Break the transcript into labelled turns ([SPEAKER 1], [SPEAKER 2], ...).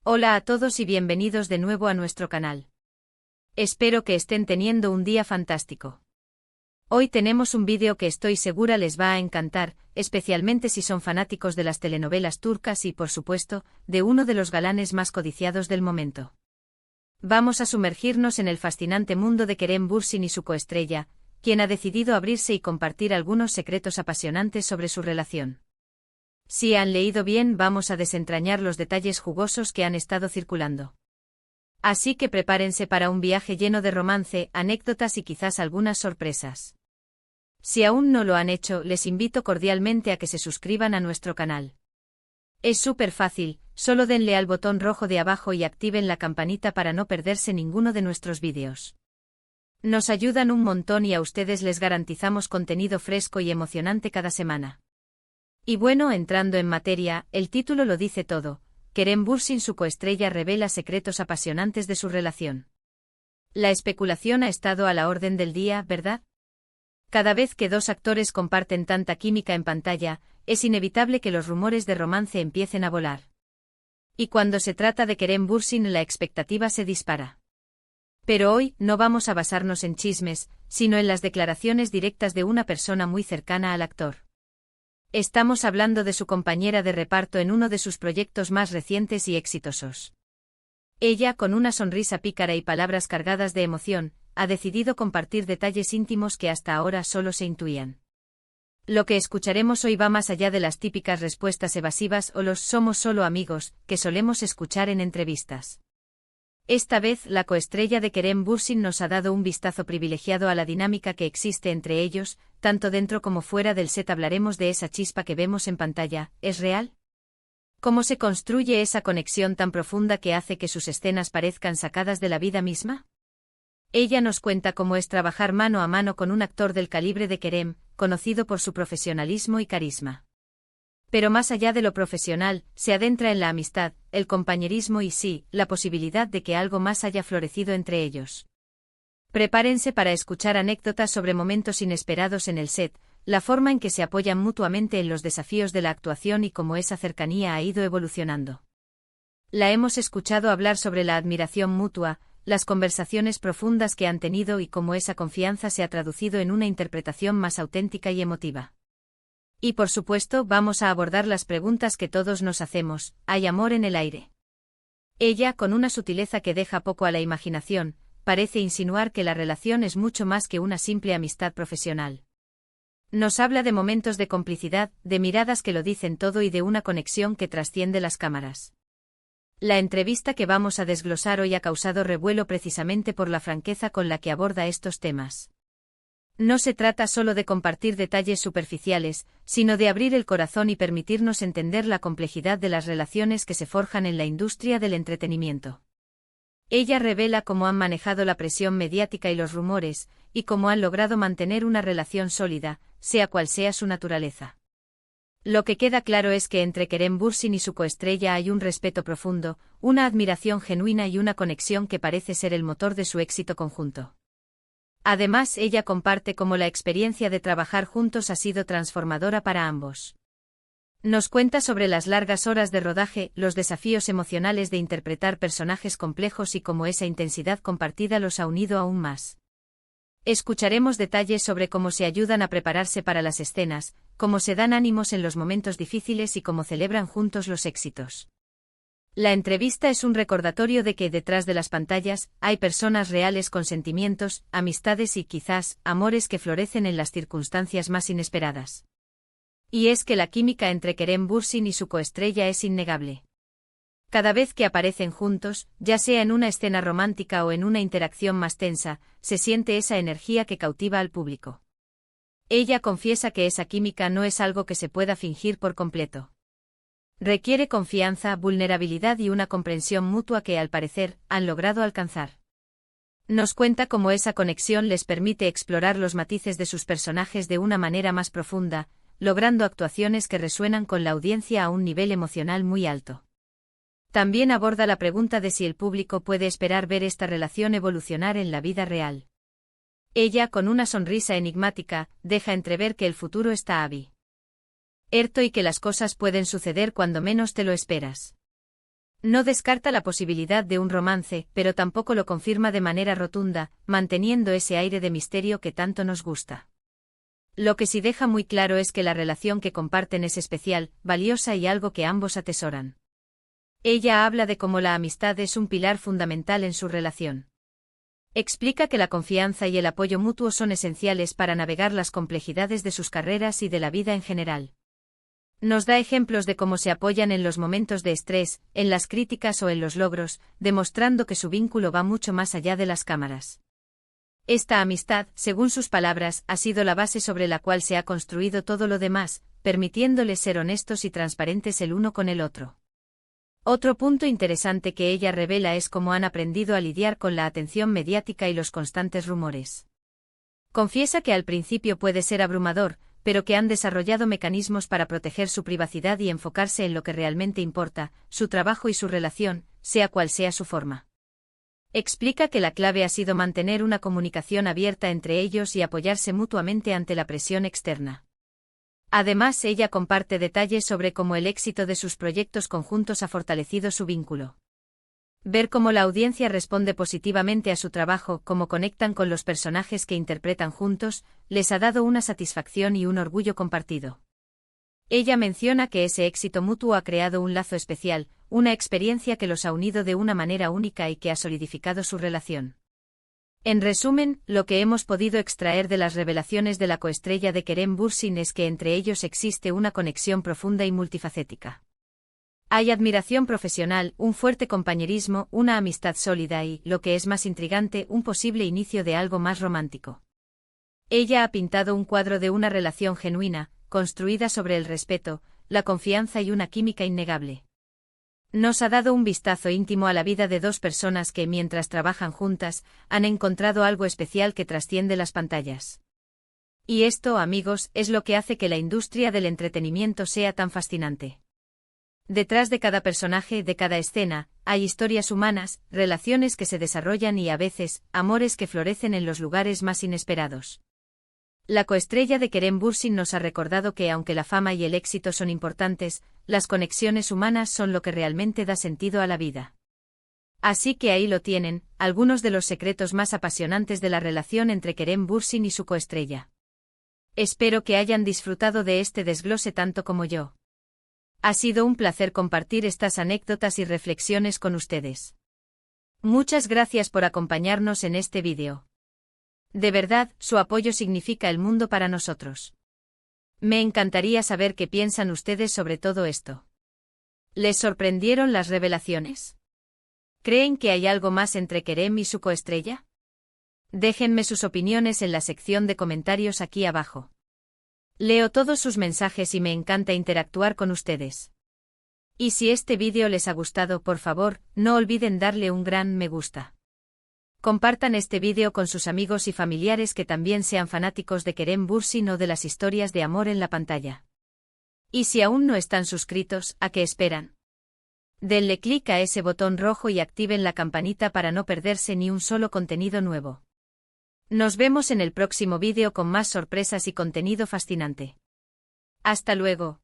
[SPEAKER 1] Hola a todos y bienvenidos de nuevo a nuestro canal. Espero que estén teniendo un día fantástico. Hoy tenemos un vídeo que estoy segura les va a encantar, especialmente si son fanáticos de las telenovelas turcas y, por supuesto, de uno de los galanes más codiciados del momento. Vamos a sumergirnos en el fascinante mundo de Kerem Bürsin y su coestrella, quien ha decidido abrirse y compartir algunos secretos apasionantes sobre su relación. Si han leído bien, vamos a desentrañar los detalles jugosos que han estado circulando. Así que prepárense para un viaje lleno de romance, anécdotas y quizás algunas sorpresas. Si aún no lo han hecho, les invito cordialmente a que se suscriban a nuestro canal. Es súper fácil, solo denle al botón rojo de abajo y activen la campanita para no perderse ninguno de nuestros vídeos. Nos ayudan un montón y a ustedes les garantizamos contenido fresco y emocionante cada semana. Y bueno, entrando en materia, el título lo dice todo. Kerem Bürsin, su coestrella, revela secretos apasionantes de su relación. La especulación ha estado a la orden del día, ¿verdad? Cada vez que dos actores comparten tanta química en pantalla, es inevitable que los rumores de romance empiecen a volar. Y cuando se trata de Kerem Bürsin, la expectativa se dispara. Pero hoy no vamos a basarnos en chismes, sino en las declaraciones directas de una persona muy cercana al actor. Estamos hablando de su compañera de reparto en uno de sus proyectos más recientes y exitosos. Ella, con una sonrisa pícara y palabras cargadas de emoción, ha decidido compartir detalles íntimos que hasta ahora solo se intuían. Lo que escucharemos hoy va más allá de las típicas respuestas evasivas o los "somos solo amigos" que solemos escuchar en entrevistas. Esta vez, la coestrella de Kerem Bürsin nos ha dado un vistazo privilegiado a la dinámica que existe entre ellos, tanto dentro como fuera del set. Hablaremos de esa chispa que vemos en pantalla. ¿Es real? ¿Cómo se construye esa conexión tan profunda que hace que sus escenas parezcan sacadas de la vida misma? Ella nos cuenta cómo es trabajar mano a mano con un actor del calibre de Kerem, conocido por su profesionalismo y carisma. Pero más allá de lo profesional, se adentra en la amistad, el compañerismo y sí, la posibilidad de que algo más haya florecido entre ellos. Prepárense para escuchar anécdotas sobre momentos inesperados en el set, la forma en que se apoyan mutuamente en los desafíos de la actuación y cómo esa cercanía ha ido evolucionando. La hemos escuchado hablar sobre la admiración mutua, las conversaciones profundas que han tenido y cómo esa confianza se ha traducido en una interpretación más auténtica y emotiva. Y por supuesto, vamos a abordar las preguntas que todos nos hacemos. ¿Hay amor en el aire? Ella, con una sutileza que deja poco a la imaginación, parece insinuar que la relación es mucho más que una simple amistad profesional. Nos habla de momentos de complicidad, de miradas que lo dicen todo y de una conexión que trasciende las cámaras. La entrevista que vamos a desglosar hoy ha causado revuelo precisamente por la franqueza con la que aborda estos temas. No se trata solo de compartir detalles superficiales, sino de abrir el corazón y permitirnos entender la complejidad de las relaciones que se forjan en la industria del entretenimiento. Ella revela cómo han manejado la presión mediática y los rumores, y cómo han logrado mantener una relación sólida, sea cual sea su naturaleza. Lo que queda claro es que entre Kerem Bürsin y su coestrella hay un respeto profundo, una admiración genuina y una conexión que parece ser el motor de su éxito conjunto. Además, ella comparte cómo la experiencia de trabajar juntos ha sido transformadora para ambos. Nos cuenta sobre las largas horas de rodaje, los desafíos emocionales de interpretar personajes complejos y cómo esa intensidad compartida los ha unido aún más. Escucharemos detalles sobre cómo se ayudan a prepararse para las escenas, cómo se dan ánimos en los momentos difíciles y cómo celebran juntos los éxitos. La entrevista es un recordatorio de que detrás de las pantallas hay personas reales con sentimientos, amistades y quizás amores que florecen en las circunstancias más inesperadas. Y es que la química entre Kerem Bürsin y su coestrella es innegable. Cada vez que aparecen juntos, ya sea en una escena romántica o en una interacción más tensa, se siente esa energía que cautiva al público. Ella confiesa que esa química no es algo que se pueda fingir por completo. Requiere confianza, vulnerabilidad y una comprensión mutua que, al parecer, han logrado alcanzar. Nos cuenta cómo esa conexión les permite explorar los matices de sus personajes de una manera más profunda, logrando actuaciones que resuenan con la audiencia a un nivel emocional muy alto. También aborda la pregunta de si el público puede esperar ver esta relación evolucionar en la vida real. Ella, con una sonrisa enigmática, deja entrever que el futuro está abierto y que las cosas pueden suceder cuando menos te lo esperas. No descarta la posibilidad de un romance, pero tampoco lo confirma de manera rotunda, manteniendo ese aire de misterio que tanto nos gusta. Lo que sí deja muy claro es que la relación que comparten es especial, valiosa y algo que ambos atesoran. Ella habla de cómo la amistad es un pilar fundamental en su relación. Explica que la confianza y el apoyo mutuo son esenciales para navegar las complejidades de sus carreras y de la vida en general. Nos da ejemplos de cómo se apoyan en los momentos de estrés, en las críticas o en los logros, demostrando que su vínculo va mucho más allá de las cámaras. Esta amistad, según sus palabras, ha sido la base sobre la cual se ha construido todo lo demás, permitiéndoles ser honestos y transparentes el uno con el otro. Otro punto interesante que ella revela es cómo han aprendido a lidiar con la atención mediática y los constantes rumores. Confiesa que al principio puede ser abrumador, pero que han desarrollado mecanismos para proteger su privacidad y enfocarse en lo que realmente importa, su trabajo y su relación, sea cual sea su forma. Explica que la clave ha sido mantener una comunicación abierta entre ellos y apoyarse mutuamente ante la presión externa. Además, ella comparte detalles sobre cómo el éxito de sus proyectos conjuntos ha fortalecido su vínculo. Ver cómo la audiencia responde positivamente a su trabajo, cómo conectan con los personajes que interpretan juntos, les ha dado una satisfacción y un orgullo compartido. Ella menciona que ese éxito mutuo ha creado un lazo especial, una experiencia que los ha unido de una manera única y que ha solidificado su relación. En resumen, lo que hemos podido extraer de las revelaciones de la coestrella de Kerem Bürsin es que entre ellos existe una conexión profunda y multifacética. Hay admiración profesional, un fuerte compañerismo, una amistad sólida y, lo que es más intrigante, un posible inicio de algo más romántico. Ella ha pintado un cuadro de una relación genuina, construida sobre el respeto, la confianza y una química innegable. Nos ha dado un vistazo íntimo a la vida de dos personas que, mientras trabajan juntas, han encontrado algo especial que trasciende las pantallas. Y esto, amigos, es lo que hace que la industria del entretenimiento sea tan fascinante. Detrás de cada personaje, de cada escena, hay historias humanas, relaciones que se desarrollan y, a veces, amores que florecen en los lugares más inesperados. La coestrella de Kerem Bürsin nos ha recordado que aunque la fama y el éxito son importantes, las conexiones humanas son lo que realmente da sentido a la vida. Así que ahí lo tienen, algunos de los secretos más apasionantes de la relación entre Kerem Bürsin y su coestrella. Espero que hayan disfrutado de este desglose tanto como yo. Ha sido un placer compartir estas anécdotas y reflexiones con ustedes. Muchas gracias por acompañarnos en este vídeo. De verdad, su apoyo significa el mundo para nosotros. Me encantaría saber qué piensan ustedes sobre todo esto. ¿Les sorprendieron las revelaciones? ¿Creen que hay algo más entre Kerem y su coestrella? Déjenme sus opiniones en la sección de comentarios aquí abajo. Leo todos sus mensajes y me encanta interactuar con ustedes. Y si este vídeo les ha gustado, por favor, no olviden darle un gran me gusta. Compartan este vídeo con sus amigos y familiares que también sean fanáticos de Kerem Bürsin o de las historias de amor en la pantalla. Y si aún no están suscritos, ¿a qué esperan? Denle clic a ese botón rojo y activen la campanita para no perderse ni un solo contenido nuevo. Nos vemos en el próximo vídeo con más sorpresas y contenido fascinante. Hasta luego.